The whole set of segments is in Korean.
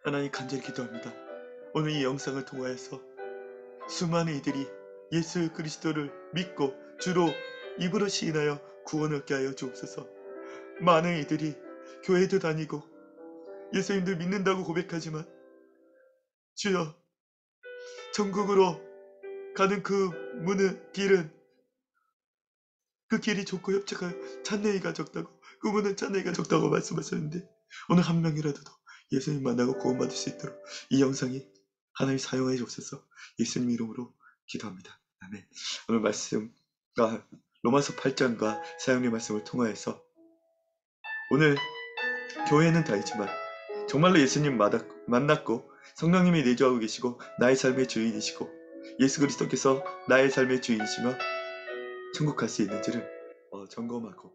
하나님 간절히 기도합니다. 오늘 이 영상을 통하여서 수많은 이들이 예수 그리스도를 믿고 주로 입으로 시인하여 구원을 얻게 하여 주옵소서. 많은 이들이 교회도 다니고 예수님들 믿는다고 고백하지만 주여, 천국으로 가는 길은 그 길이 좁고 협착하여 찬내기가 적다고, 그 문은 찬내기가 적다고 말씀하셨는데 오늘 한 명이라도 더 예수님 만나고 구원받을 수 있도록 이 영상이 하나님 사용해 주옵소서. 예수님 이름으로 기도합니다. 아멘. 오늘 말씀과 로마서 8장과 사형의 말씀을 통하여서 오늘 교회는 다이지만 정말로 예수님 만났고 성령님이 내주하고 계시고 나의 삶의 주인이시고 예수 그리스도께서 나의 삶의 주인이시며 천국 갈 수 있는지를 점검하고,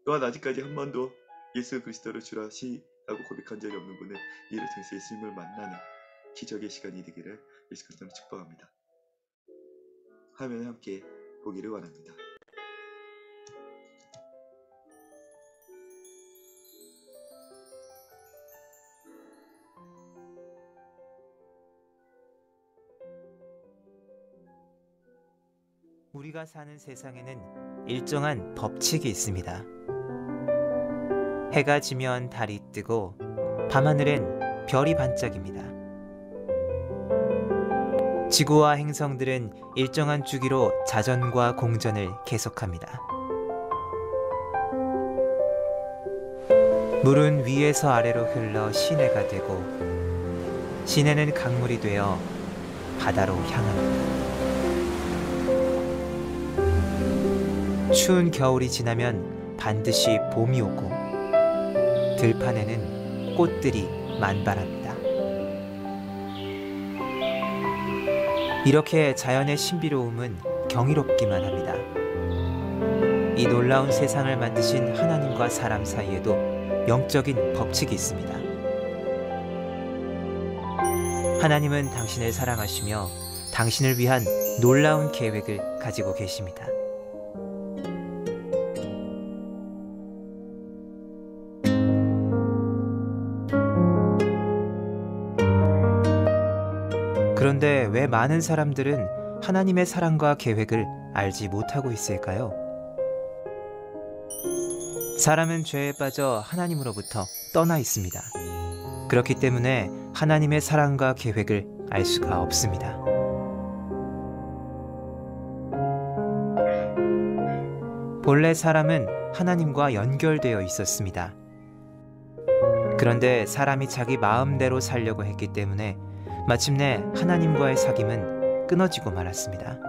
또한 아직까지 한 번도 예수 그리스도를 주라 시라고 고백한 적이 없는 분은 이를 통해서 예수님을 만나는 기적의 시간이 되기를 예수 그리스도로 축복합니다. 화면에 함께 보기를 원합니다. 우리가 사는 세상에는 일정한 법칙이 있습니다. 해가 지면 달이 뜨고 밤하늘엔 별이 반짝입니다. 지구와 행성들은 일정한 주기로 자전과 공전을 계속합니다. 물은 위에서 아래로 흘러 시내가 되고 시내는 강물이 되어 바다로 향합니다. 추운 겨울이 지나면 반드시 봄이 오고 들판에는 꽃들이 만발합니다. 이렇게 자연의 신비로움은 경이롭기만 합니다. 이 놀라운 세상을 만드신 하나님과 사람 사이에도 영적인 법칙이 있습니다. 하나님은 당신을 사랑하시며 당신을 위한 놀라운 계획을 가지고 계십니다. 그런데 왜 많은 사람들은 하나님의 사랑과 계획을 알지 못하고 있을까요? 사람은 죄에 빠져 하나님으로부터 떠나 있습니다. 그렇기 때문에 하나님의 사랑과 계획을 알 수가 없습니다. 본래 사람은 하나님과 연결되어 있었습니다. 그런데 사람이 자기 마음대로 살려고 했기 때문에 마침내 하나님과의 사귐은 끊어지고 말았습니다.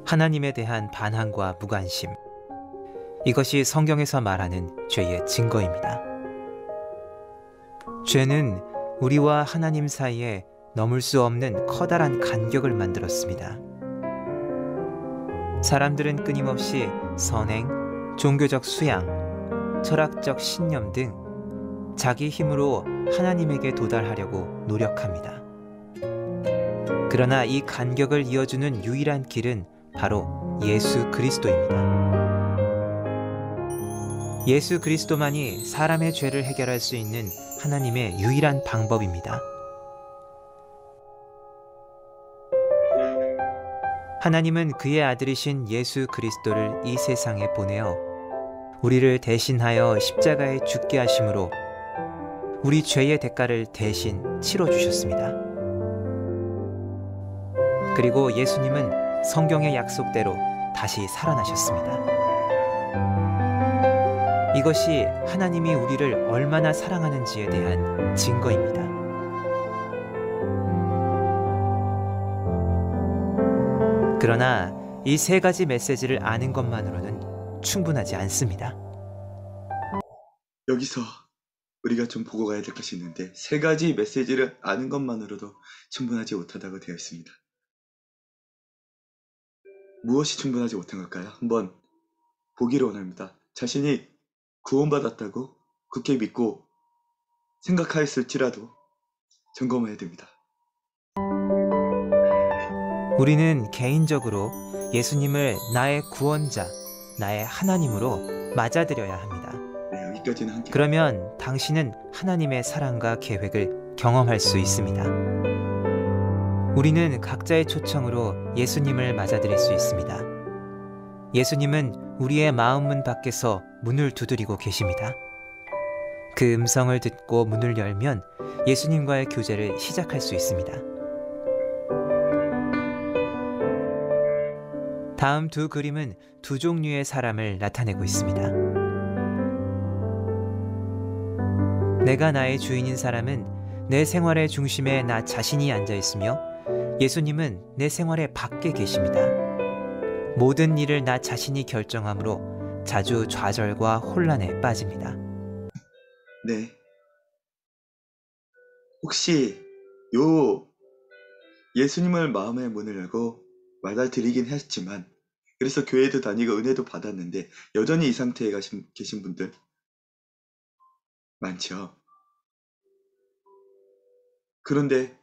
하나님에 대한 반항과 무관심, 이것이 성경에서 말하는 죄의 증거입니다. 죄는 우리와 하나님 사이에 넘을 수 없는 커다란 간격을 만들었습니다. 사람들은 끊임없이 선행, 종교적 수양, 철학적 신념 등 자기 힘으로 하나님에게 도달하려고 노력합니다. 그러나 이 간격을 이어주는 유일한 길은 바로 예수 그리스도입니다. 예수 그리스도만이 사람의 죄를 해결할 수 있는 하나님의 유일한 방법입니다. 하나님은 그의 아들이신 예수 그리스도를 이 세상에 보내어 우리를 대신하여 십자가에 죽게 하심으로 우리 죄의 대가를 대신 치러주셨습니다. 그리고 예수님은 성경의 약속대로 다시 살아나셨습니다. 이것이 하나님이 우리를 얼마나 사랑하는지에 대한 증거입니다. 그러나 이 세 가지 메시지를 아는 것만으로는 충분하지 않습니다. 여기서 우리가 좀 보고 가야 될 것이 있는데, 세 가지 메시지를 아는 것만으로도 충분하지 못하다고 되어 있습니다. 무엇이 충분하지 못한 걸까요? 한번 보기를 원합니다. 자신이 구원받았다고 굳게 믿고 생각하였을지라도 점검해야 됩니다. 우리는 개인적으로 예수님을 나의 구원자, 나의 하나님으로 맞아들여야 합니다. 네, 여기 끝까지는 함께. 그러면 당신은 하나님의 사랑과 계획을 경험할 수 있습니다. 우리는 각자의 초청으로 예수님을 맞아들일 수 있습니다. 예수님은 우리의 마음문 밖에서 문을 두드리고 계십니다. 그 음성을 듣고 문을 열면 예수님과의 교제를 시작할 수 있습니다. 다음 두 그림은 두 종류의 사람을 나타내고 있습니다. 내가 나의 주인인 사람은 내 생활의 중심에 나 자신이 앉아 있으며 예수님은 내 생활의 밖에 계십니다. 모든 일을 나 자신이 결정하므로 자주 좌절과 혼란에 빠집니다. 네. 혹시 요 예수님을 마음의 문을 열고 맞아들이긴 했지만 그래서 교회도 다니고 은혜도 받았는데 여전히 이 상태에 계신 분들 많죠. 그런데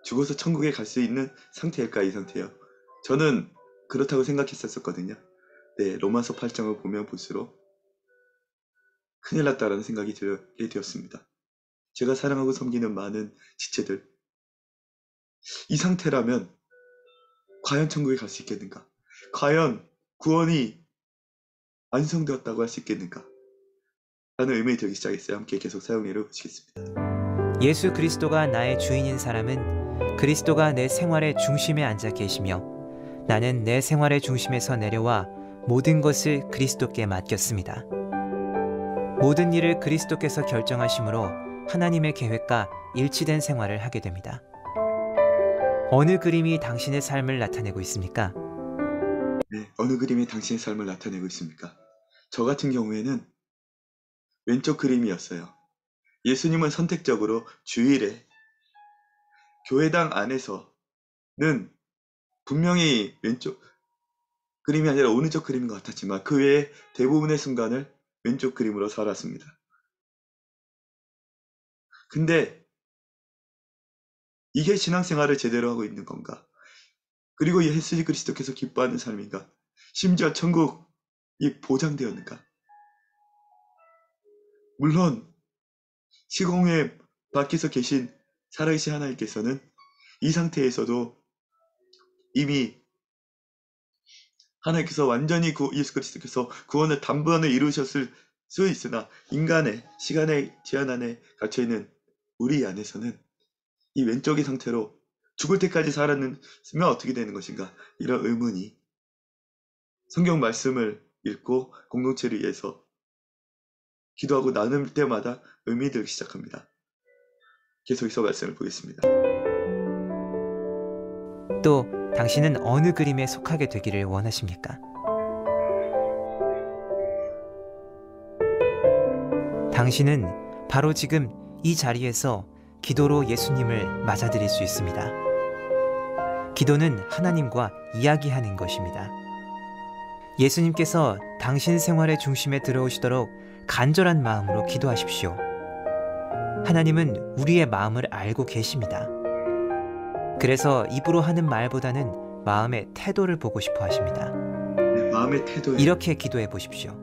죽어서 천국에 갈 수 있는 상태일까 이 상태요. 저는 그렇다고 생각했었거든요. 네, 로마서 8장을 보면 볼수록 큰일 났다라는 생각이 들게 되었습니다. 제가 사랑하고 섬기는 많은 지체들, 이 상태라면 과연 천국에 갈 수 있겠는가? 과연 구원이 완성되었다고 할 수 있겠는가? 라는 의문이 들기 시작했어요. 함께 계속 사용해를 보시겠습니다. 예수 그리스도가 나의 주인인 사람은 그리스도가 내 생활의 중심에 앉아 계시며 나는 내 생활의 중심에서 내려와 모든 것을 그리스도께 맡겼습니다. 모든 일을 그리스도께서 결정하심으로 하나님의 계획과 일치된 생활을 하게 됩니다. 어느 그림이 당신의 삶을 나타내고 있습니까? 네, 어느 그림이 당신의 삶을 나타내고 있습니까? 저 같은 경우에는 왼쪽 그림이었어요. 예수님은 선택적으로 주일에 교회당 안에서는 분명히 왼쪽 그림이 아니라 오른쪽 그림인 것 같았지만 그 외에 대부분의 순간을 왼쪽 그림으로 살았습니다. 근데 이게 신앙생활을 제대로 하고 있는 건가? 그리고 예수 그리스도께서 기뻐하는 삶인가? 심지어 천국이 보장되었는가? 물론 시공의 밖에서 계신 살아계신 하나님께서는 이 상태에서도 이미 하나님께서 완전히 예수 그리스도께서 구원을 단번에 이루셨을 수 있으나 인간의 시간의 제한 안에 갇혀있는 우리 안에서는 이 왼쪽의 상태로 죽을 때까지 살았으면 어떻게 되는 것인가? 이런 의문이 성경 말씀을 읽고 공동체를 위해서 기도하고 나눌 때마다 의미 들기 시작합니다. 계속해서 말씀을 보겠습니다. 또 당신은 어느 그림에 속하게 되기를 원하십니까? 당신은 바로 지금 이 자리에서 기도로 예수님을 맞아들일 수 있습니다. 기도는 하나님과 이야기하는 것입니다. 예수님께서 당신 생활의 중심에 들어오시도록 간절한 마음으로 기도하십시오. 하나님은 우리의 마음을 알고 계십니다. 그래서 입으로 하는 말보다는 마음의 태도를 보고 싶어 하십니다. 네, 마음의 태도에 이렇게 기도해 보십시오.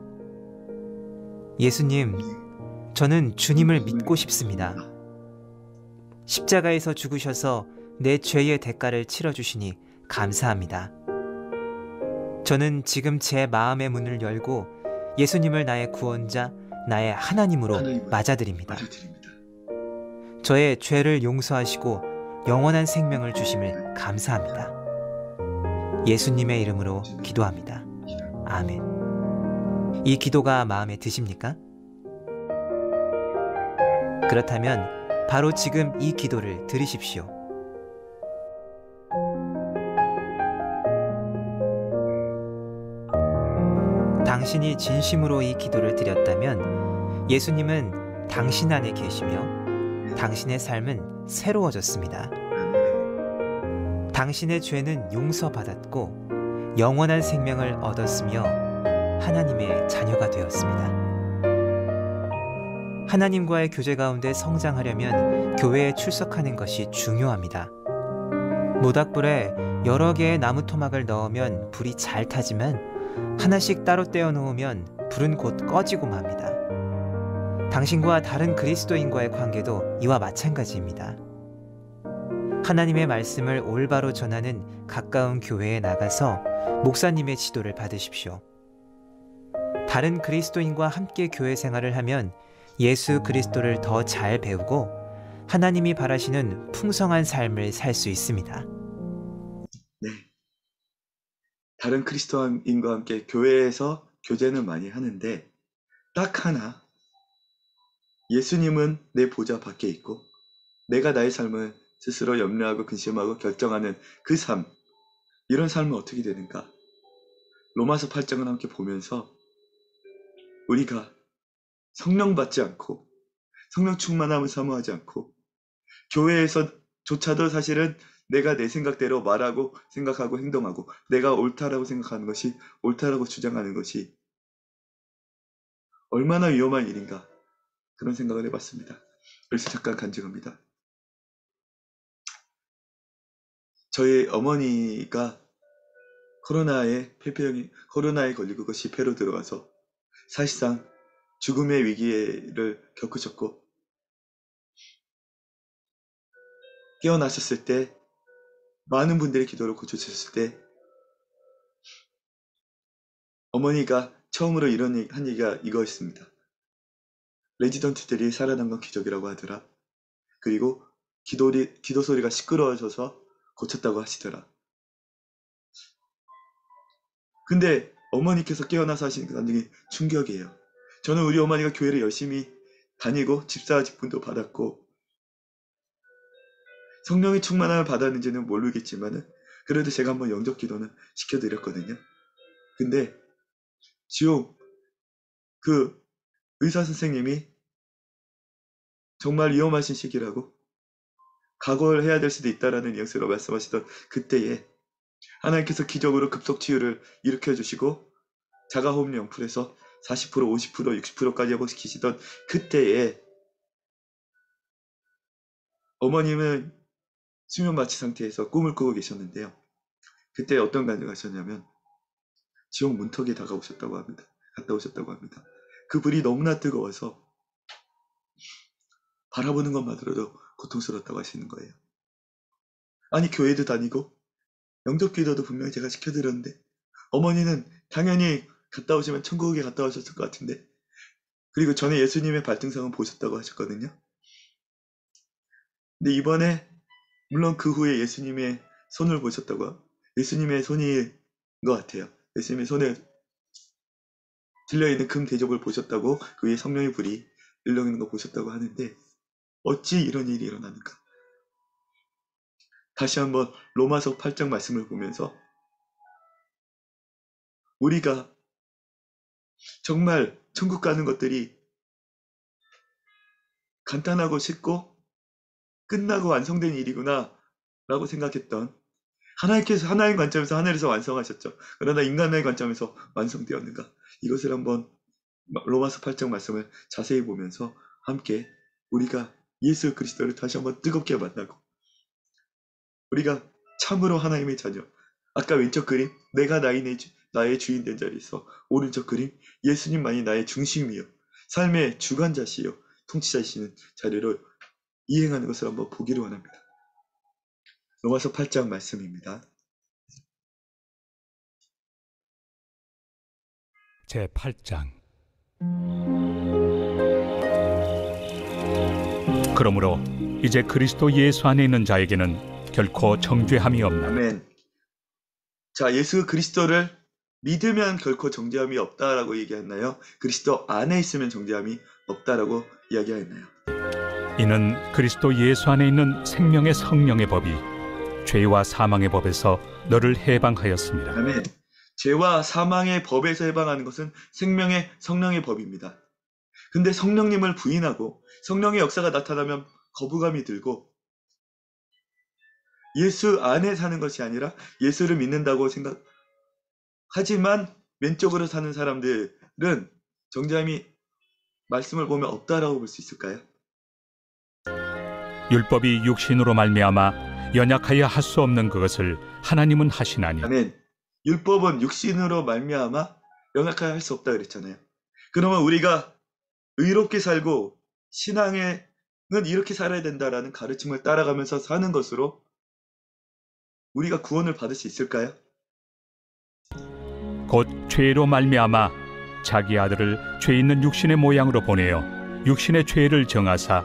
예수님, 저는 주님을 믿고 싶습니다. 십자가에서 죽으셔서 내 죄의 대가를 치러주시니 감사합니다. 저는 지금 제 마음의 문을 열고 예수님을 나의 구원자, 나의 하나님으로 맞아들입니다. 저의 죄를 용서하시고 영원한 생명을 주심을 감사합니다. 예수님의 이름으로 기도합니다. 아멘. 이 기도가 마음에 드십니까? 그렇다면 바로 지금 이 기도를 들으십시오. 당신이 진심으로 이 기도를 드렸다면 예수님은 당신 안에 계시며 당신의 삶은 새로워졌습니다. 당신의 죄는 용서받았고 영원한 생명을 얻었으며 하나님의 자녀가 되었습니다. 하나님과의 교제 가운데 성장하려면 교회에 출석하는 것이 중요합니다. 모닥불에 여러 개의 나무 토막을 넣으면 불이 잘 타지만 하나씩 따로 떼어 놓으면 불은 곧 꺼지고 맙니다. 당신과 다른 그리스도인과의 관계도 이와 마찬가지입니다. 하나님의 말씀을 올바로 전하는 가까운 교회에 나가서 목사님의 지도를 받으십시오. 다른 그리스도인과 함께 교회 생활을 하면 예수 그리스도를 더 잘 배우고 하나님이 바라시는 풍성한 삶을 살 수 있습니다. 네. 다른 그리스도인과 함께 교회에서 교제는 많이 하는데 딱 하나, 예수님은 내 보좌 밖에 있고 내가 나의 삶을 스스로 염려하고 근심하고 결정하는 그 삶, 이런 삶은 어떻게 되는가? 로마서 8장을 함께 보면서 우리가 성령 받지 않고 성령 충만함을 사모하지 않고 교회에서조차도 사실은 내가 내 생각대로 말하고 생각하고 행동하고 내가 옳다라고 생각하는 것이 옳다라고 주장하는 것이 얼마나 위험한 일인가, 그런 생각을 해봤습니다. 그래서 잠깐 간증합니다. 저희 어머니가 코로나에 걸리고 그 집회로 들어가서 사실상 죽음의 위기를 겪으셨고, 깨어나셨을 때 많은 분들의 기도로 고쳐주셨을 때 어머니가 처음으로 한 얘기가 이거였습니다. 레지던트들이 살아난 건 기적이라고 하더라. 그리고 기도 소리가 시끄러워져서 고쳤다고 하시더라. 근데 어머니께서 깨어나서 하시는 그 감정이 충격이에요. 저는 우리 어머니가 교회를 열심히 다니고 집사 직분도 받았고 성령의 충만함을 받았는지는 모르겠지만은 그래도 제가 한번 영접 기도는 시켜드렸거든요. 근데 지용 그 의사 선생님이 정말 위험하신 시기라고 각오를 해야 될 수도 있다라는 뉘앙스로 말씀하시던 그때에 하나님께서 기적으로 급속 치유를 일으켜주시고 자가호흡 영풀에서 40%, 50%, 60%까지 회복시키시던 그때에 어머님은 수면 마취 상태에서 꿈을 꾸고 계셨는데요. 그때 어떤 간증을 하셨냐면 지옥 문턱에 갔다 오셨다고 합니다. 그 불이 너무나 뜨거워서 바라보는 것만으로도 고통스럽다고 하시는 거예요. 아니, 교회도 다니고 영접 기도도 분명히 제가 시켜드렸는데 어머니는 당연히 갔다 오시면 천국에 갔다 오셨을 것 같은데, 그리고 전에 예수님의 발등상은 보셨다고 하셨거든요. 근데 이번에 물론 그 후에 예수님의 손을 보셨다고, 예수님의 손인 것 같아요. 예수님의 손에 들려있는 금 대접을 보셨다고, 그 위에 성령의 불이 일렁이는 거 보셨다고 하는데 어찌 이런 일이 일어나는가? 다시 한번 로마서 8장 말씀을 보면서 우리가 정말 천국 가는 것들이 간단하고 쉽고 끝나고 완성된 일이구나 라고 생각했던, 하나님께서 하나님 관점에서 하늘에서 완성하셨죠. 그러나 인간의 관점에서 완성되었는가? 이것을 한번 로마서 8장 말씀을 자세히 보면서 함께 우리가 예수 그리스도를 다시 한번 뜨겁게 만나고 우리가 참으로 하나님의 자녀, 아까 왼쪽 그림 내가 나의 주인 된 자리에서 오른쪽 그림 예수님만이 나의 중심이요 삶의 주관자시요 통치자시는 자리로 이행하는 것을 한번 보기를 원합니다. 로마서 8장 말씀입니다. 제8장. 그러므로 이제 그리스도 예수 안에 있는 자에게는 결코 정죄함이 없나. 아멘. 자, 예수 그리스도를 믿으면 결코 정죄함이 없다라고 얘기했나요? 그리스도 안에 있으면 정죄함이 없다라고 이야기했나요? 이는 그리스도 예수 안에 있는 생명의 성령의 법이 죄와 사망의 법에서 너를 해방하였습니다. 아멘. 죄와 사망의 법에서 해방하는 것은 생명의 성령의 법입니다. 근데 성령님을 부인하고 성령의 역사가 나타나면 거부감이 들고 예수 안에 사는 것이 아니라 예수를 믿는다고 생각하지만 왼쪽으로 사는 사람들은 정죄함이 말씀을 보면 없다라고 볼 수 있을까요? 율법이 육신으로 말미암아 연약하여 할 수 없는 그것을 하나님은 하시나니. 아멘. 율법은 육신으로 말미암아 연약하여 할 수 없다 그랬잖아요. 그러면 우리가 의롭게 살고 신앙은 이렇게 살아야 된다라는 가르침을 따라가면서 사는 것으로 우리가 구원을 받을 수 있을까요? 곧 죄로 말미암아 자기 아들을 죄 있는 육신의 모양으로 보내어 육신의 죄를 정하사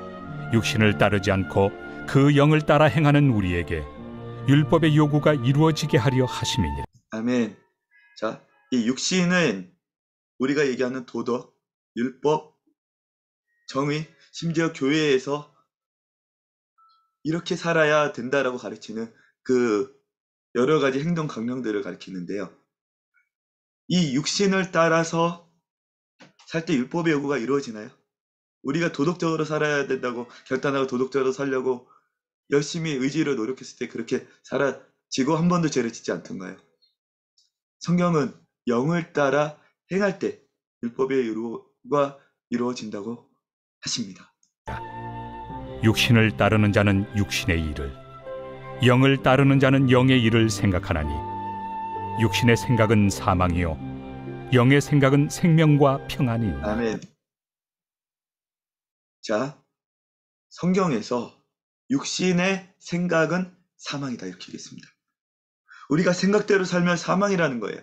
육신을 따르지 않고 그 영을 따라 행하는 우리에게 율법의 요구가 이루어지게 하려 하심이니라. 아멘. 자, 이 육신은 우리가 얘기하는 도덕, 율법, 정의, 심지어 교회에서 이렇게 살아야 된다라고 가르치는 그 여러 가지 행동 강령들을 가리키는데요. 이 육신을 따라서 살 때 율법의 요구가 이루어지나요? 우리가 도덕적으로 살아야 된다고 결단하고 도덕적으로 살려고 열심히 의지로 노력했을 때 그렇게 살아지고 한 번도 죄를 짓지 않던가요? 성경은 영을 따라 행할 때 율법의 요구가 이루어진다고 하십니다. 육신을 따르는 자는 육신의 일을, 영을 따르는 자는 영의 일을 생각하나니 육신의 생각은 사망이요 영의 생각은 생명과 평안이니. 아멘. 자, 성경에서 육신의 생각은 사망이다 이렇게 얘기했습니다. 우리가 생각대로 살면 사망이라는 거예요.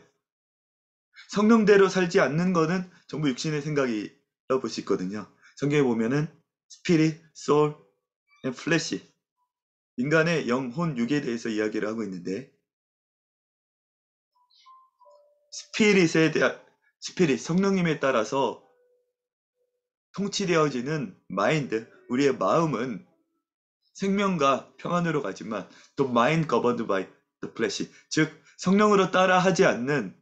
성령대로 살지 않는 거는 전부 육신의 생각이라고 볼 수 있거든요. 성경에 보면은 스피릿, 소울, 플래시, 인간의 영혼, 육에 대해서 이야기를 하고 있는데 스피릿, 성령님에 따라서 통치되어지는 마인드, 우리의 마음은 생명과 평안으로 가지만 또 mind governed by the flesh, 즉 성령으로 따라 하지 않는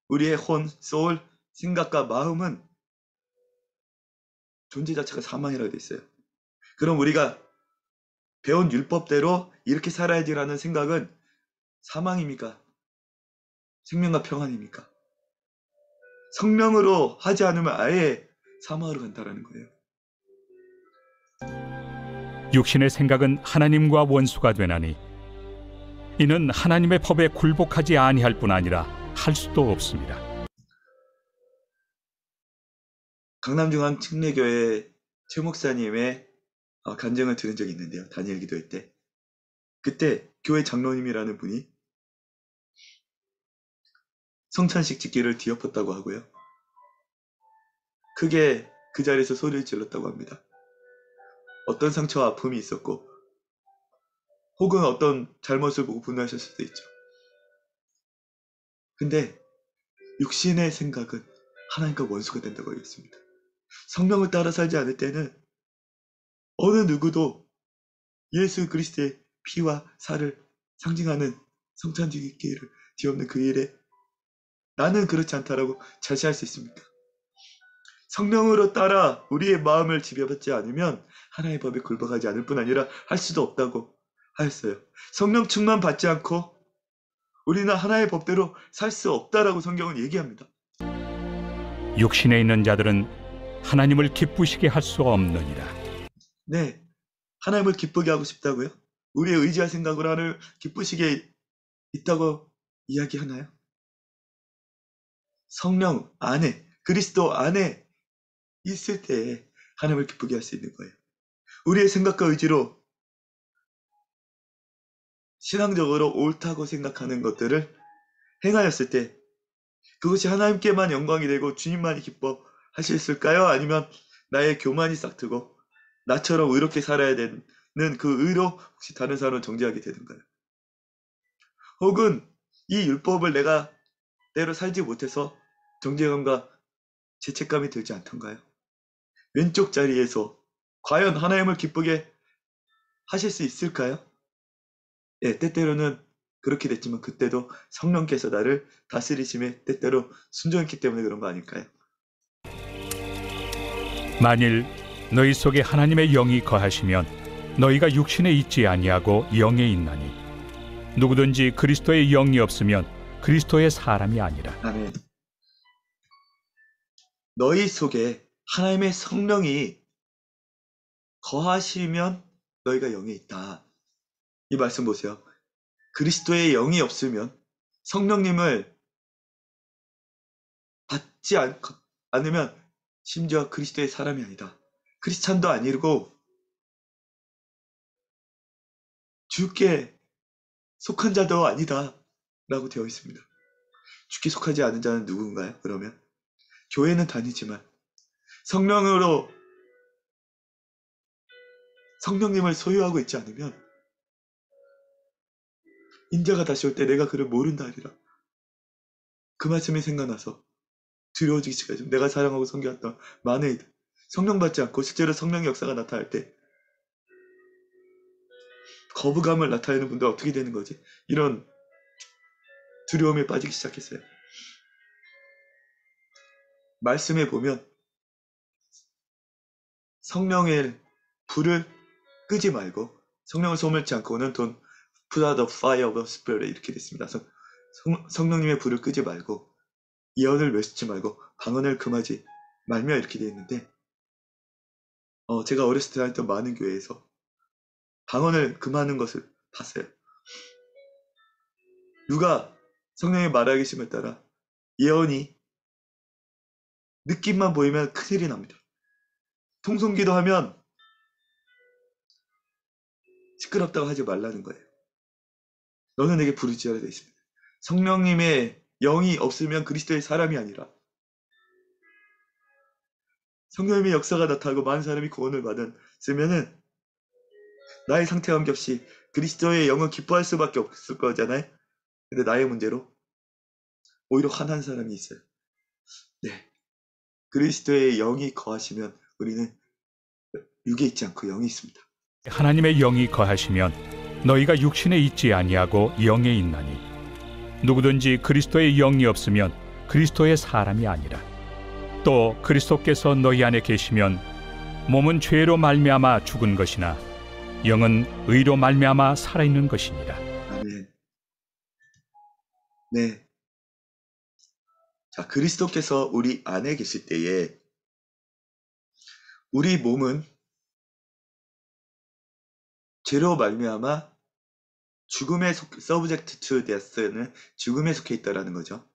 우리의 혼, 소울, 생각과 마음은 존재 자체가 사망이라고 되어 있어요. 그럼 우리가 배운 율법대로 이렇게 살아야지라는 생각은 사망입니까? 생명과 평안입니까? 성령으로 하지 않으면 아예 사망으로 간다라는 거예요. 육신의 생각은 하나님과 원수가 되나니 이는 하나님의 법에 굴복하지 아니할 뿐 아니라 할 수도 없습니다. 강남중앙 침례교회 최 목사님의 간증을 들은 적이 있는데요. 다니엘 기도회 때. 그때 교회 장로님이라는 분이 성찬식 짓기를 뒤엎었다고 하고요. 크게 그 자리에서 소리를 질렀다고 합니다. 어떤 상처와 아픔이 있었고 혹은 어떤 잘못을 보고 분노하실 수도 있죠. 근데 육신의 생각은 하나님과 원수가 된다고 하겠습니다. 성령을 따라 살지 않을 때는 어느 누구도 예수 그리스도의 피와 살을 상징하는 성찬짓기를 뒤엎는 그 일에 나는 그렇지 않다라고 자시할 수 있습니까? 성령으로 따라 우리의 마음을 지배받지 않으면 하나님의 법에 굴복하지 않을 뿐 아니라 할 수도 없다고 하였어요. 성령 충만 받지 않고 우리는 하나님의 법대로 살 수 없다라고 성경은 얘기합니다. 육신에 있는 자들은 하나님을 기쁘시게 할 수 없느니라. 네, 하나님을 기쁘게 하고 싶다고요? 우리의 의지와 생각으로 하나님을 기쁘시게 있다고 이야기하나요? 성령 안에, 그리스도 안에 있을 때 하나님을 기쁘게 할 수 있는 거예요. 우리의 생각과 의지로 신앙적으로 옳다고 생각하는 것들을 행하였을 때 그것이 하나님께만 영광이 되고 주님만이 기뻐하셨을까요? 아니면 나의 교만이 싹트고 나처럼 의롭게 살아야 되는 그 의로 혹시 다른 사람을 정죄하게 되는가요? 혹은 이 율법을 내가 때로 살지 못해서 정죄감과 죄책감이 들지 않던가요? 왼쪽 자리에서 과연 하나님을 기쁘게 하실 수 있을까요? 예, 때때로는 그렇게 됐지만 그때도 성령께서 나를 다스리심에 때때로 순종했기 때문에 그런 거 아닐까요? 만일 너희 속에 하나님의 영이 거하시면 너희가 육신에 있지 아니하고 영에 있나니 누구든지 그리스도의 영이 없으면 그리스도의 사람이 아니라. 아멘. 너희 속에 하나님의 성령이 거하시면 너희가 영에 있다. 이 말씀 보세요. 그리스도의 영이 없으면 성령님을 받지 않으면 심지어 그리스도의 사람이 아니다. 크리스찬도 아니고 주께 속한 자도 아니다 라고 되어 있습니다. 주께 속하지 않은 자는 누군가요? 그러면 교회는 다니지만 성령으로 성령님을 소유하고 있지 않으면 인자가 다시 올 때 내가 그를 모른다 하리라. 그 말씀이 생각나서 두려워지기까지 내가 사랑하고 섬겨왔던 많은 이들 성령 받지 않고 실제로 성령의 역사가 나타날 때 거부감을 나타내는 분들 어떻게 되는 거지? 이런 두려움에 빠지기 시작했어요. 말씀에 보면 성령의 불을 끄지 말고 성령을 소멸치 않고는 don't put out the fire of the spirit 이렇게 됐습니다. 성령님의 불을 끄지 말고 예언을 외치지 말고 방언을 금하지 말며 이렇게 되어 있는데 제가 어렸을 때 다녔던 많은 교회에서 방언을 금하는 것을 봤어요. 누가 성령의 말하기 심에 따라 예언이 느낌만 보이면 큰일이 납니다. 통성기도 하면 시끄럽다고 하지 말라는 거예요. 너는 내게 부르짖어야 되어 있습니다. 성령님의 영이 없으면 그리스도의 사람이 아니라 성령님의 역사가 나타나고 많은 사람이 구원을 받았으면은 나의 상태와 관계없이 그리스도의 영은 기뻐할 수밖에 없을 거잖아요. 근데 나의 문제로 오히려 화난 사람이 있어요. 네, 그리스도의 영이 거하시면 우리는 육에 있지 않고 영이 있습니다. 하나님의 영이 거하시면 너희가 육신에 있지 아니하고 영에 있나니 누구든지 그리스도의 영이 없으면 그리스도의 사람이 아니라 또 그리스도께서 너희 안에 계시면 몸은 죄로 말미암아 죽은 것이나 영은 의로 말미암아 살아있는 것이니라. 아멘. 네. 자, 그리스도께서 우리 안에 계실 때에 우리 몸은 죄로 말미암아 죽음에 subject to death는 죽음에 속해 있다라는 거죠.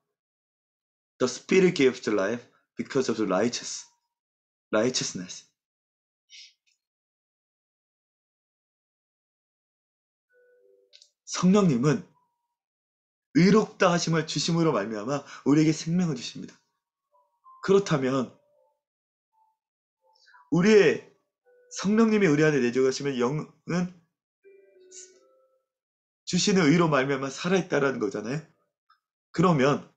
The Spirit gives life because of the righteousness. 성령님은 의롭다 하심을 주심으로 말미암아 우리에게 생명을 주십니다. 그렇다면 우리의 성령님이 우리 안에 내주시면 영은 주시는 의로 말미암아 살아있다라는 거잖아요. 그러면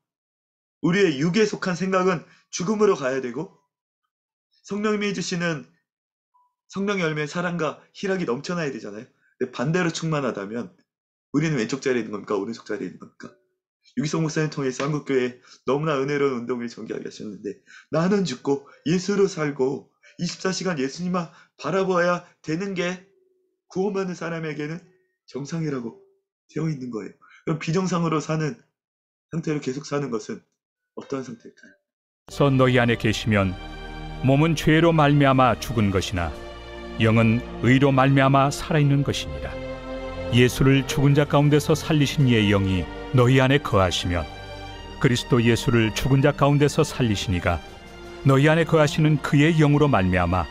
우리의 육에 속한 생각은 죽음으로 가야 되고 성령님이 주시는 성령의 열매의 사랑과 희락이 넘쳐나야 되잖아요. 근데 반대로 충만하다면 우리는 왼쪽 자리에 있는 겁니까? 오른쪽 자리에 있는 겁니까? 유기성 목사님 통해서 한국교회에 너무나 은혜로운 운동을 전개하게 하셨는데 나는 죽고 예수로 살고 24시간 예수님만 바라보아야 되는 게 구원받는 사람에게는 정상이라고 되어 있는 거예요. 그럼 비정상으로 사는 상태로 계속 사는 것은 어떠한 상태일까요? 그래서 너희 안에 계시면 몸은 죄로 말미암아 죽은 것이나 영은 의로 말미암아 살아있는 것이니라. 예수를 죽은 자 가운데서 살리신 이의 영이 너희 안에 거하시면 그리스도 예수를 죽은 자 가운데서 살리시니가 너희 안에 거하시는 그의 영으로 말미암아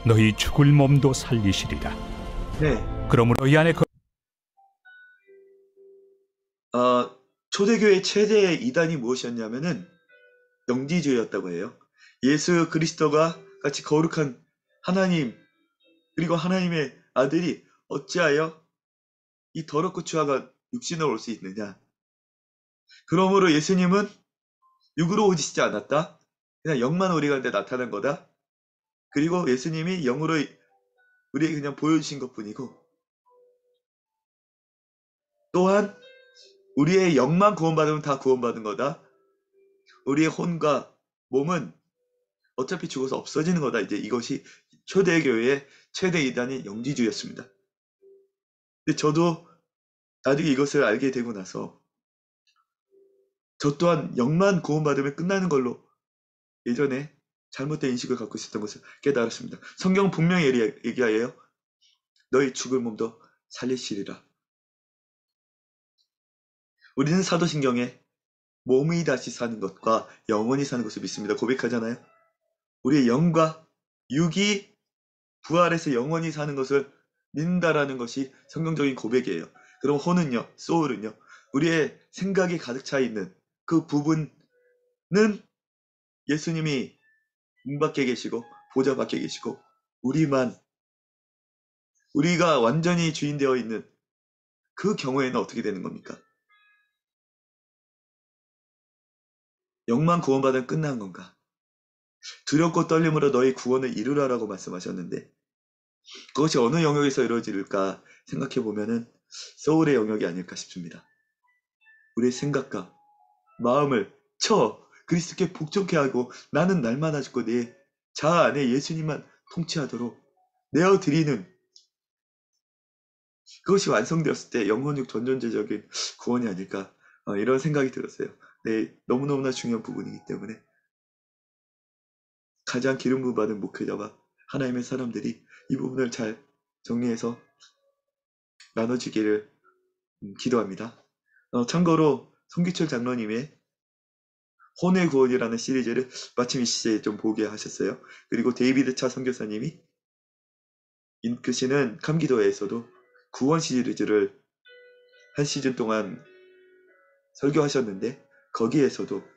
너희 죽을 몸도 살리시리라. 네. 그러므로 너희 안에 초대교회 최대의 이단이 무엇이었냐면은 영지주의였다고 해요. 예수 그리스도가 같이 거룩한 하나님 그리고 하나님의 아들이 어찌하여 이 더럽고 추악한 육신으로 올 수 있느냐. 그러므로 예수님은 육으로 오시지 않았다. 그냥 영만 우리 가운데 나타난 거다. 그리고 예수님이 영으로 우리에게 그냥 보여주신 것뿐이고 또한 우리의 영만 구원받으면 다 구원받은 거다. 우리의 혼과 몸은 어차피 죽어서 없어지는 거다. 이제 이것이 초대교회의 최대 이단이 영지주의였습니다. 근데 저도 나중에 이것을 알게 되고 나서 저 또한 영만 구원받으면 끝나는 걸로 예전에 잘못된 인식을 갖고 있었던 것을 깨달았습니다. 성경은 분명히 얘기하여요. 너희 죽을 몸도 살리시리라. 우리는 사도신경에 몸이 다시 사는 것과 영원히 사는 것을 믿습니다. 고백하잖아요. 우리의 영과 육이 부활해서 영원히 사는 것을 믿는다라는 것이 성경적인 고백이에요. 그럼 혼은요, 소울은요, 우리의 생각이 가득 차 있는 그 부분은 예수님이 문 밖에 계시고 보좌 밖에 계시고 우리가 완전히 주인 되어 있는 그 경우에는 어떻게 되는 겁니까? 영만 구원받으면 끝난 건가? 두렵고 떨림으로 너희 구원을 이루라라고 말씀하셨는데 그것이 어느 영역에서 이루어질까 생각해 보면은 소울의 영역이 아닐까 싶습니다. 우리의 생각과 마음을 그리스도께 복종케 하고 나는 날마다 죽고 내 자아 안에 예수님만 통치하도록 내어드리는 그것이 완성되었을 때 영혼육 전존재적인 구원이 아닐까 이런 생각이 들었어요. 네, 너무너무나 중요한 부분이기 때문에 가장 기름 부음 받은 목회자와 하나님의 사람들이 이 부분을 잘 정리해서 나눠주기를 기도합니다. 참고로 송기철 장로님의 혼의 구원이라는 시리즈를 마침 이 시제에 좀 보게 하셨어요. 그리고 데이비드 차 선교사님이 인크시는 감기도회에서도 구원 시리즈를 한 시즌 동안 설교하셨는데 거기에서도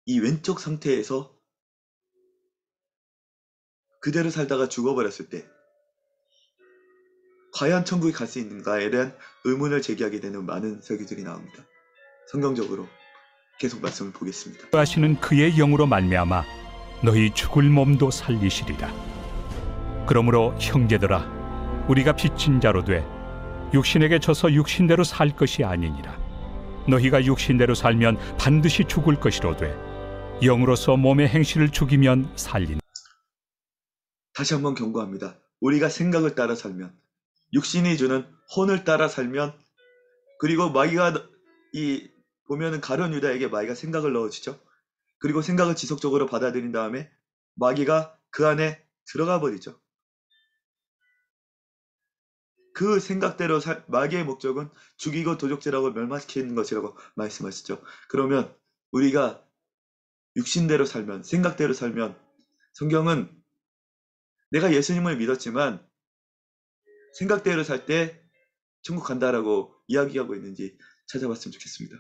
이 왼쪽 상태에서 그대로 살다가 죽어버렸을 때 과연 천국에 갈 수 있는가에 대한 의문을 제기하게 되는 많은 설교들이 나옵니다. 성경적으로 계속 말씀을 보겠습니다. 하시는 그의 영으로 말미암아 너희 죽을 몸도 살리시리라. 그러므로 형제들아, 우리가 빚진 자로 돼 육신에게 져서 육신대로 살 것이 아니니라. 너희가 육신대로 살면 반드시 죽을 것이로되 영으로서 몸의 행실을 죽이면 살린다. 다시 한번 경고합니다. 우리가 생각을 따라 살면, 육신이 주는 혼을 따라 살면, 그리고 마귀가 보면은 가룟 유다에게 마귀가 생각을 넣어주죠. 그리고 생각을 지속적으로 받아들인 다음에 마귀가 그 안에 들어가 버리죠. 그 생각대로 마귀의 목적은 죽이고 도적질하고 멸망시키는 것이라고 말씀하시죠. 그러면 우리가 육신대로 살면, 생각대로 살면 성경은 내가 예수님을 믿었지만 생각대로 살 때 천국 간다라고 이야기하고 있는지 찾아봤으면 좋겠습니다.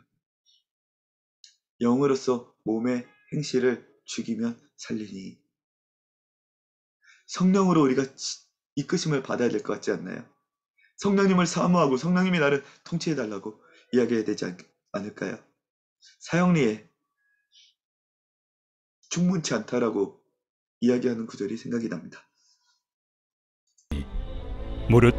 영으로서 몸의 행실을 죽이면 살리니. 성령으로 우리가 이끄심을 받아야 될 것 같지 않나요? 성령님을 사모하고 성령님이 나를 통치해달라고 이야기해야 되지 않을까요? 사형리에 충분치 않다라고 이야기하는 구절이 생각이 납니다. 무릇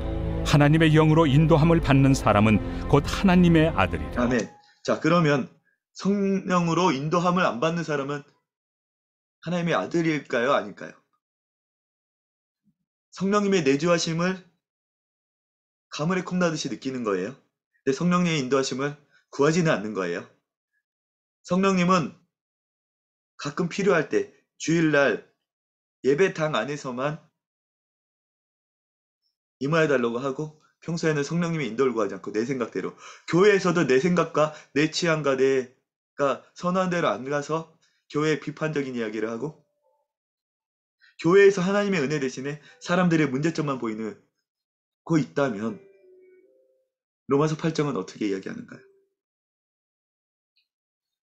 하나님의 영으로 인도함을 받는 사람은 곧 하나님의 아들이라. 아멘. 자, 그러면 성령으로 인도함을 안 받는 사람은 하나님의 아들일까요? 아닐까요? 성령님의 내주하심을 가물에 콩나듯이 느끼는 거예요. 근데 성령님의 인도하심을 구하지는 않는 거예요. 성령님은 가끔 필요할 때 주일날 예배당 안에서만 임하여달라고 하고 평소에는 성령님의 인도를 구하지 않고 내 생각대로 교회에서도 내 생각과 내 취향과 내가 선한 대로 안 가서 교회에 비판적인 이야기를 하고 교회에서 하나님의 은혜 대신에 사람들의 문제점만 보이는 거 있다면 로마서 8장은 어떻게 이야기하는가요?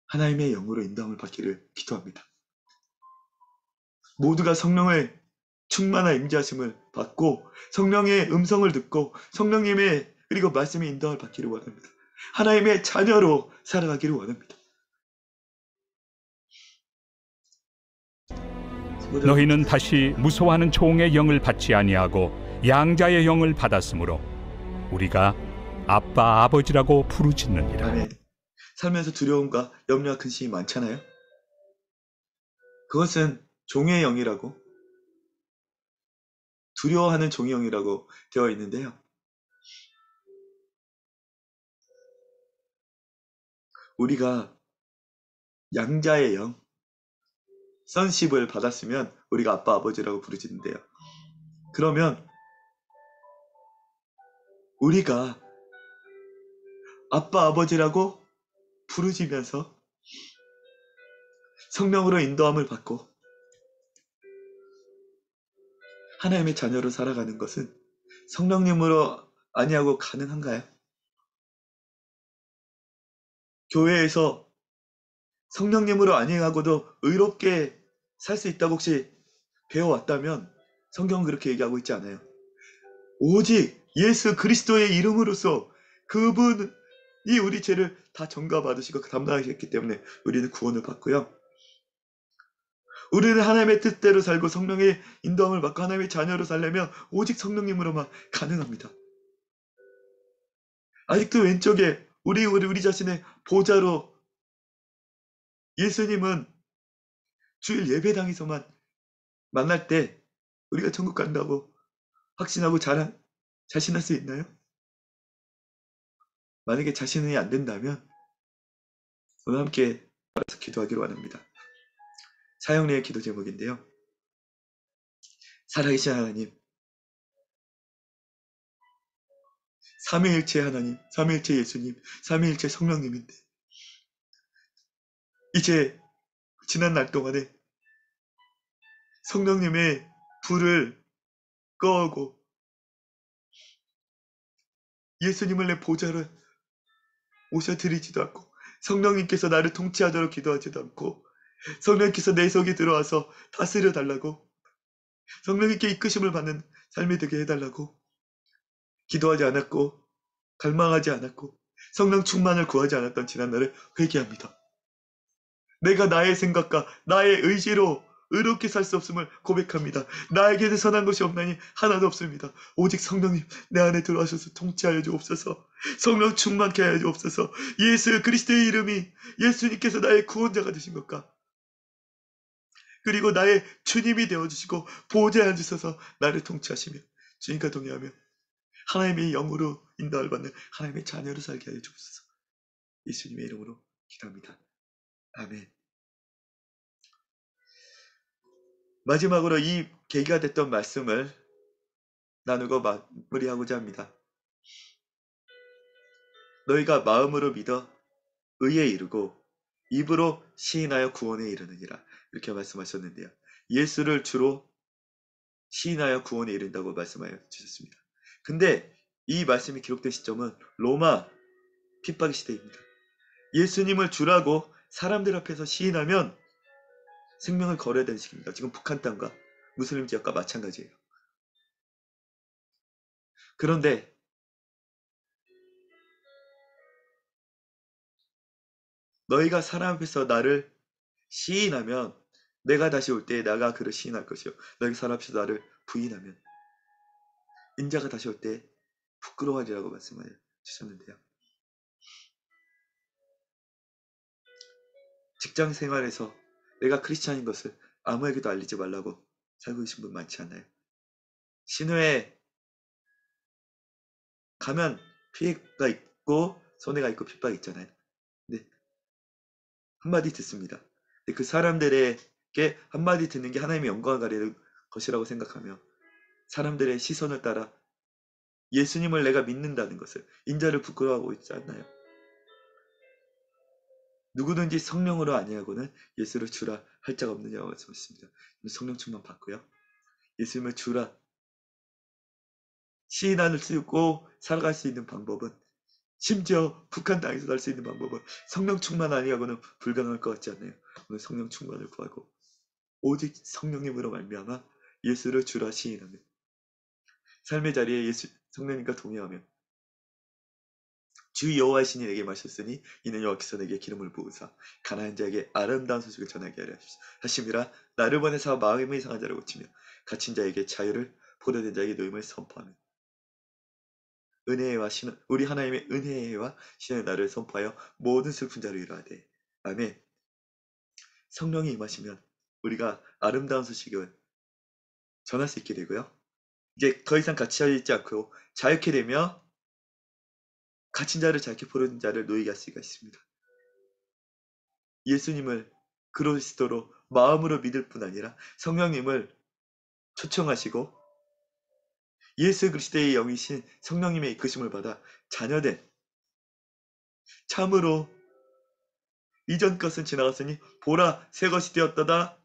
하나님의 영으로 인도함을 받기를 기도합니다. 모두가 성령의 충만한 임재하심을 받고 성령의 음성을 듣고 성령님의 그리고 말씀의 인도함을 받기를 원합니다. 하나님의 자녀로 살아가기를 원합니다. 너희는 다시 무서워하는 종의 영을 받지 아니하고 양자의 영을 받았으므로 우리가 아빠 아버지라고 부르짖느니라. 아멘. 살면서 두려움과 염려와 근심이 많잖아요. 그것은 종의 영이라고 두려워하는 종의 영이라고 되어 있는데요. 우리가 양자의 영, 선십을 받았으면 우리가 아빠 아버지라고 부르짖는데요. 그러면 우리가 아빠 아버지라고 부르짖으면서 성령으로 인도함을 받고 하나님의 자녀로 살아가는 것은 성령님으로 아니하고 가능한가요? 교회에서 성령님으로 아니하고도 의롭게 살 수 있다고 혹시 배워왔다면 성경은 그렇게 얘기하고 있지 않아요. 오직 예수 그리스도의 이름으로써 그분이 우리 죄를 다 전가받으시고 담당하셨기 때문에 우리는 구원을 받고요. 우리는 하나님의 뜻대로 살고 성령의 인도함을 받고 하나님의 자녀로 살려면 오직 성령님으로만 가능합니다. 아직도 왼쪽에 우리 자신의 보좌로 예수님은 주일 예배당에서만 만날 때 우리가 천국 간다고 확신하고 자신할 수 있나요? 만약에 자신이 안 된다면 오늘 함께 따라서 기도하기로 원합니다. 사형리의 기도 제목인데요. 살아계신 하나님, 삼위일체 하나님, 삼위일체 예수님, 삼위일체 성령님인데 이제 지난 날 동안에 성령님의 불을 꺼하고 예수님을 내 보좌로 오셔드리지도 않고 성령님께서 나를 통치하도록 기도하지도 않고 성령님께서 내 속에 들어와서 다스려 달라고 성령님께 이끄심을 받는 삶이 되게 해달라고 기도하지 않았고 갈망하지 않았고 성령 충만을 구하지 않았던 지난날을 회개합니다. 내가 나의 생각과 나의 의지로 의롭게 살 수 없음을 고백합니다. 나에게는 선한 것이 없나니 하나도 없습니다. 오직 성령님 내 안에 들어와셔서 통치하여 주옵소서. 성령 충만케 하여 주옵소서. 예수 그리스도의 이름이 예수님께서 나의 구원자가 되신 것과 그리고 나의 주님이 되어주시고 보좌에 앉으셔서 나를 통치하시며 주님과 동행하며 하나님의 영으로 인도를 받는 하나님의 자녀로 살게 하여 주옵소서. 예수님의 이름으로 기도합니다. 아멘. 마지막으로 이 계기가 됐던 말씀을 나누고 마무리하고자 합니다. 너희가 마음으로 믿어 의에 이르고 입으로 시인하여 구원에 이르느니라. 이렇게 말씀하셨는데요. 예수를 주로 시인하여 구원에 이른다고 말씀하여 주셨습니다. 근데 이 말씀이 기록된 시점은 로마 핍박의 시대입니다. 예수님을 주라고 사람들 앞에서 시인하면 생명을 걸어야 되는 시기입니다. 지금 북한 땅과 무슬림 지역과 마찬가지예요. 그런데 너희가 사람 앞에서 나를 시인하면 내가 다시 올 때 내가 그를 시인할 것이요. 너희가 사람 앞에서 나를 부인하면 인자가 다시 올 때 부끄러워하리라고 말씀하여 주셨는데요. 직장 생활에서 내가 크리스찬인 것을 아무에게도 알리지 말라고 살고 계신 분 많지 않나요? 신호에 가면 피해가 있고 손해가 있고 핍박이 있잖아요. 근데 한마디 듣습니다. 근데 그 사람들에게 한마디 듣는 게 하나님의 영광을 가리는 것이라고 생각하며 사람들의 시선을 따라 예수님을 내가 믿는다는 것을 인자를 부끄러워하고 있지 않나요? 누구든지 성령으로 아니하고는 예수를 주라 할 자가 없느냐고 말씀하셨습니다. 성령 충만 받고요. 예수님을 주라 시인안을 쓰고 살아갈 수 있는 방법은 심지어 북한 땅에서 살 수 있는 방법은 성령 충만 아니하고는 불가능할 것 같지 않나요? 오늘 성령 충만을 구하고 오직 성령님으로 말미암아 예수를 주라 시인하며 삶의 자리에 예수 성령님과 동행하며 주 여호와이시니 내게 마셨으니 이는 여호와께서 내게 기름을 부으사 가난한 자에게 아름다운 소식을 전하게 하려 하심이라. 나를 보내사 마음이 상한 자를 고치며 갇힌 자에게 자유를 포로된 자에게 노임을 선포하며 은혜와 신은 우리 하나님의 은혜와 신의 나를 선포하여 모든 슬픈 자를 위로하되. 아멘. 성령이 임하시면 우리가 아름다운 소식을 전할 수 있게 되고요. 이제 더 이상 갇혀 있지 않고 자유케 되며 갇힌 자를 자유케 포로된 자를 놓이게 할 수가 있습니다. 예수님을 그리스도로 마음으로 믿을 뿐 아니라 성령님을 초청하시고 예수 그리스도의 영이신 성령님의 이끄심을 받아 자녀된 참으로 이전 것은 지나갔으니 보라 새 것이 되었다다.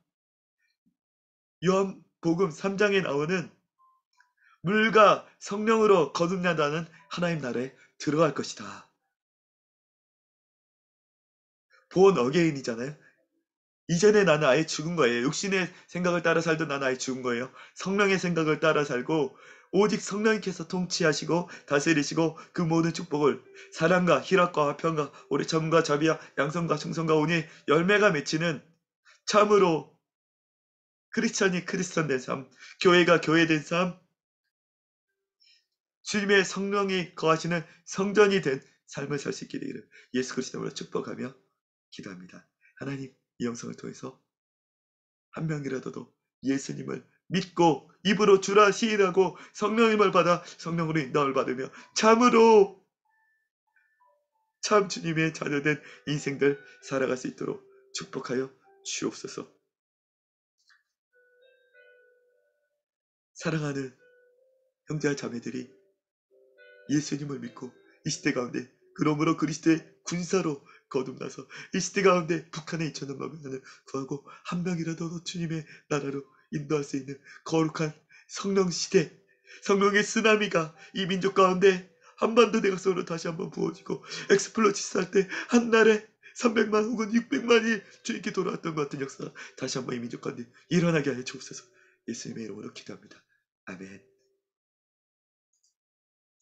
요한복음 3장에 나오는 물과 성령으로 거듭난다는 하나님 나라에 들어갈 것이다. 본 어게인이잖아요. 이전에 나는 아예 죽은 거예요. 육신의 생각을 따라 살던 나는 아예 죽은 거예요. 성령의 생각을 따라 살고 오직 성령님께서 통치하시고 다스리시고 그 모든 축복을 사랑과 희락과 화평과 오래 참과 자비와 양성과 충성과 온유의 열매가 맺히는 참으로 크리스천이 크리스천 된 삶, 교회가 교회된 삶, 주님의 성령이 거하시는 성전이 된 삶을 살 수 있게 되기를 예수 그리스도로 축복하며 기도합니다. 하나님, 이 영상을 통해서 한 명이라도 예수님을 믿고 입으로 주라 시인하고 성령님을 받아 성령으로 인도를 받으며 참으로 참 주님의 자녀된 인생들 살아갈 수 있도록 축복하여 주옵소서. 사랑하는 형제와 자매들이 예수님을 믿고 이 시대 가운데 그러므로 그리스도의 군사로 거듭나서 이 시대 가운데 북한에 2천만 명을 구하고 한 명이라도 주님의 나라로 인도할 수 있는 거룩한 성령 시대, 성령의 쓰나미가 이 민족 가운데 한반도 내각선으로 다시 한번 부어지고 엑스플로치스 할 때 한날에 300만 혹은 600만이 주님께 돌아왔던 것 같은 역사 다시 한번 이 민족 가운데 일어나게 하여 주옵소서. 예수님의 이름으로 기도합니다. 아멘.